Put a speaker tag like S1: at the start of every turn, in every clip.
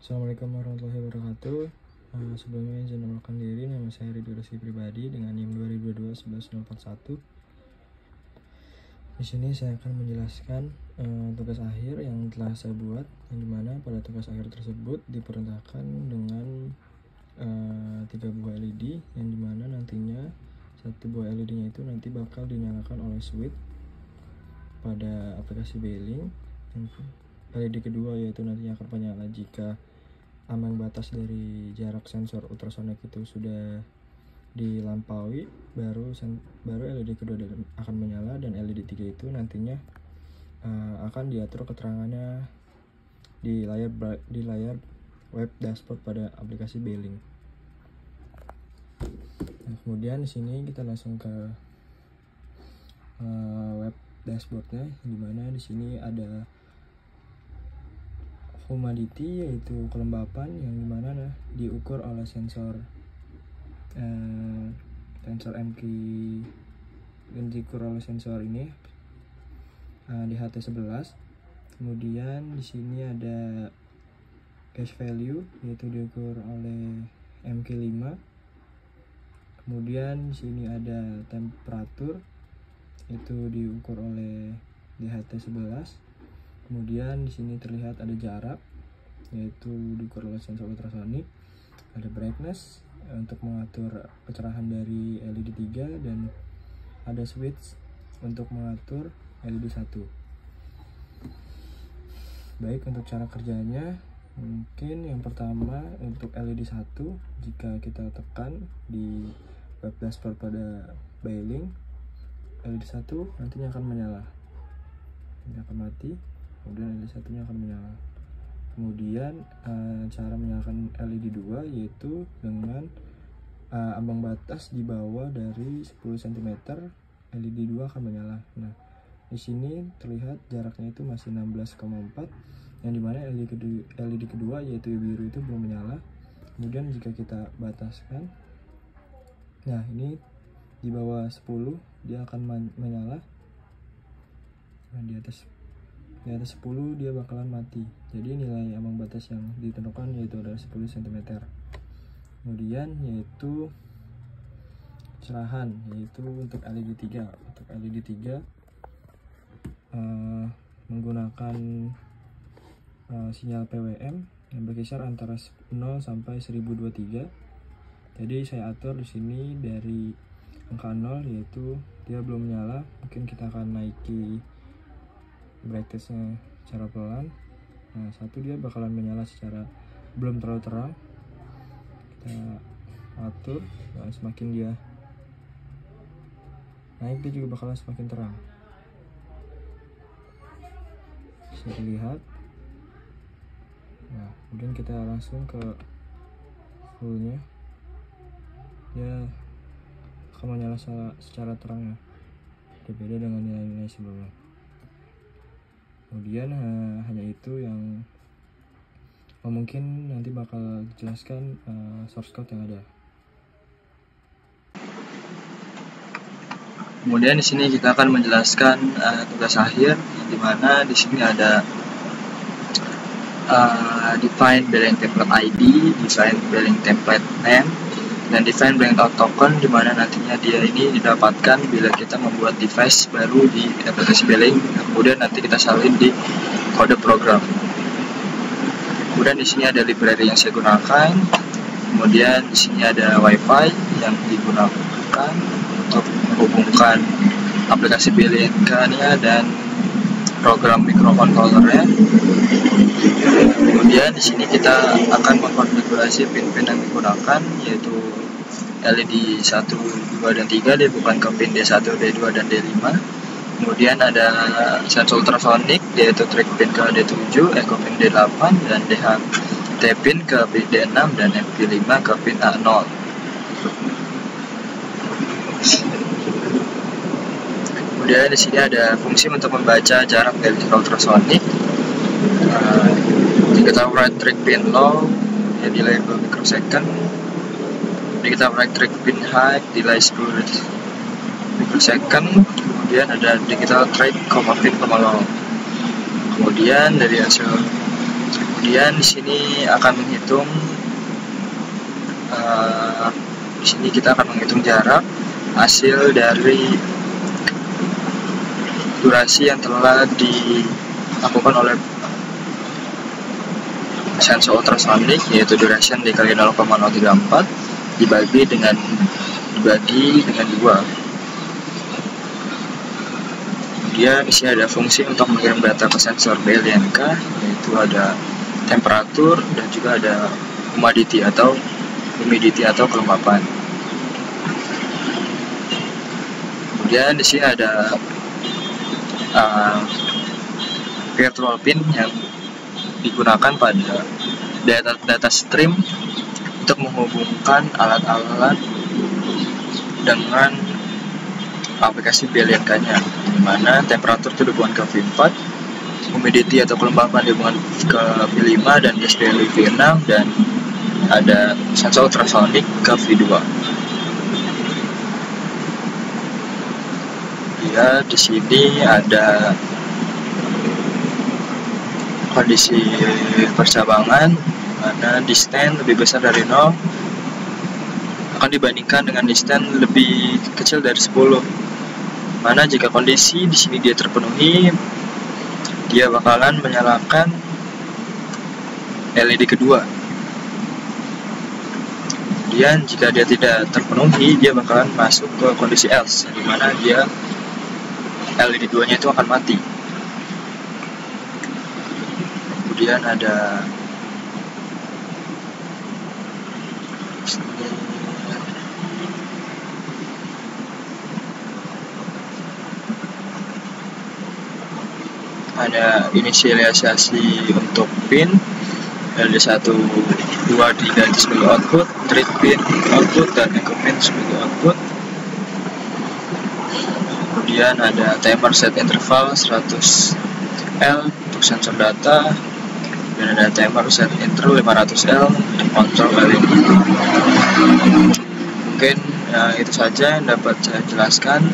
S1: Assalamualaikum warahmatullahi wabarakatuh. Sebelumnya izin mengenalkan diri, nama saya Ridho Rizky Pribadi dengan NIM 2022-11041. Di sini saya akan menjelaskan tugas akhir yang telah saya buat, yang dimana pada tugas akhir tersebut diperintahkan dengan 3 buah LED, yang dimana nantinya satu buah LED-nya itu nanti bakal dinyalakan oleh switch pada aplikasi Beeling. LED kedua yaitu nantinya akan menyala jika ambang batas dari jarak sensor ultrasonik itu sudah dilampaui, baru LED kedua akan menyala, dan LED 3 itu nantinya akan diatur keterangannya di layar web dashboard pada aplikasi Beeling. Nah, kemudian di sini kita langsung ke web dashboardnya, dimana di sini ada humidity, yaitu kelembapan, yang dimana diukur oleh sensor MQ, dan diukur oleh sensor ini di HT11. Kemudian di sini ada gas value, yaitu diukur oleh MQ5. Kemudian di sini ada temperatur, itu diukur oleh DHT11. Kemudian di sini terlihat ada jarak, yaitu diukur oleh sensor ultrasonik. Ada brightness untuk mengatur kecerahan dari LED 3, dan ada switch untuk mengatur LED 1. Baik, untuk cara kerjanya, mungkin yang pertama untuk LED 1, jika kita tekan di web dashboard pada Beeling, LED 1 nantinya akan menyala, ini akan mati, kemudian LED 1-nya akan menyala. Kemudian cara menyalakan LED 2 yaitu dengan ambang batas di bawah dari 10 cm, LED 2 akan menyala. Nah, di sini terlihat jaraknya itu masih 16,4, yang dimana LED kedua yaitu biru itu belum menyala. Kemudian jika kita bataskan, nah ini di bawah 10 dia akan menyala. Nah, di atas 10 dia bakalan mati. Jadi nilai ambang batas yang ditentukan yaitu adalah 10 cm. Kemudian yaitu cerahan, yaitu untuk LED 3. Untuk LED 3 menggunakan sinyal PWM yang berkisar antara 0 sampai 1023. Jadi saya atur di sini dari angka 0, yaitu dia belum nyala. Mungkin kita akan naiki brightness-nya secara pelan. Nah, 1 dia bakalan menyala secara belum terlalu terang. Kita atur, nah, semakin dia naik dia juga bakalan semakin terang. Bisa dilihat. Nah, kemudian kita langsung ke full-nya, dia akan menyala secara terang ya, berbeda dengan nilai-nilai sebelumnya. Kemudian hanya itu yang mungkin nanti bakal dijelaskan source code yang ada.
S2: Kemudian di sini kita akan menjelaskan tugas akhir, di mana di sini ada define Beeling template ID, define Beeling template name, dan define Beeling token, di mana nantinya dia ini didapatkan bila kita membuat device baru di aplikasi Beeling. Kemudian nanti kita salin di kode program. Kemudian di sini ada library yang saya gunakan. Kemudian di sini ada WiFi yang digunakan untuk menghubungkan aplikasi Beeling-nya dan program microcontrollernya. Kemudian di sini kita akan mengkonfigurasi pin-pin yang digunakan, yaitu LED 1, 2, dan 3, dia bukan ke pin D1, D2, dan D5. Kemudian ada sensor ultrasonik, yaitu track pin ke D7, echo pin D8, dan DHT pin ke pin D6, dan MP5 ke pin A0. Kemudian di sini ada fungsi untuk membaca jarak dari ultrasonik. Jika kita write track pin low, ya delay 2 microsecond. Jadi kita write track pin high, delay 10 microsecond. Kemudian ada digital track, pin, low. Kemudian dari hasil Kemudian di sini akan menghitung di sini kita akan menghitung jarak hasil dari durasi yang telah dilakukan oleh sensor ultrasonik, yaitu duration dikali 0,034 dibagi dengan 2. Kemudian di sini ada fungsi untuk mengirim data ke sensor BLNK, yaitu ada temperatur dan juga ada humidity atau kelembapan. Kemudian di sini ada virtual pin yang digunakan pada data stream untuk menghubungkan alat-alat dengan aplikasi BLNK-nya, di mana temperatur itu dihubungkan ke V4, humidity atau kelembapan dihubungkan ke V5 dan gas value V6, dan ada sensor ultrasonik ke V2. Ya, di sini ada kondisi percabangan, mana distance lebih besar dari 0 akan dibandingkan dengan distance lebih kecil dari 10. Mana jika kondisi di sini dia terpenuhi, dia bakalan menyalakan LED kedua. Kemudian jika dia tidak terpenuhi, dia bakalan masuk ke kondisi else, di mana dia LED 2-nya itu akan mati. Kemudian ada inisialisasi untuk pin LED1, 2, 3 itu sebagai output, treat pin output, dan echo pin sebagai output. Kemudian ada timer set interval 100L untuk sensor data, dan ada timer set interval 500L untuk kontrol LED. Mungkin itu saja yang dapat saya jelaskan.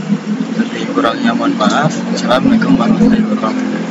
S2: Lebih kurangnya mohon maaf. Assalamualaikum warahmatullahi wabarakatuh.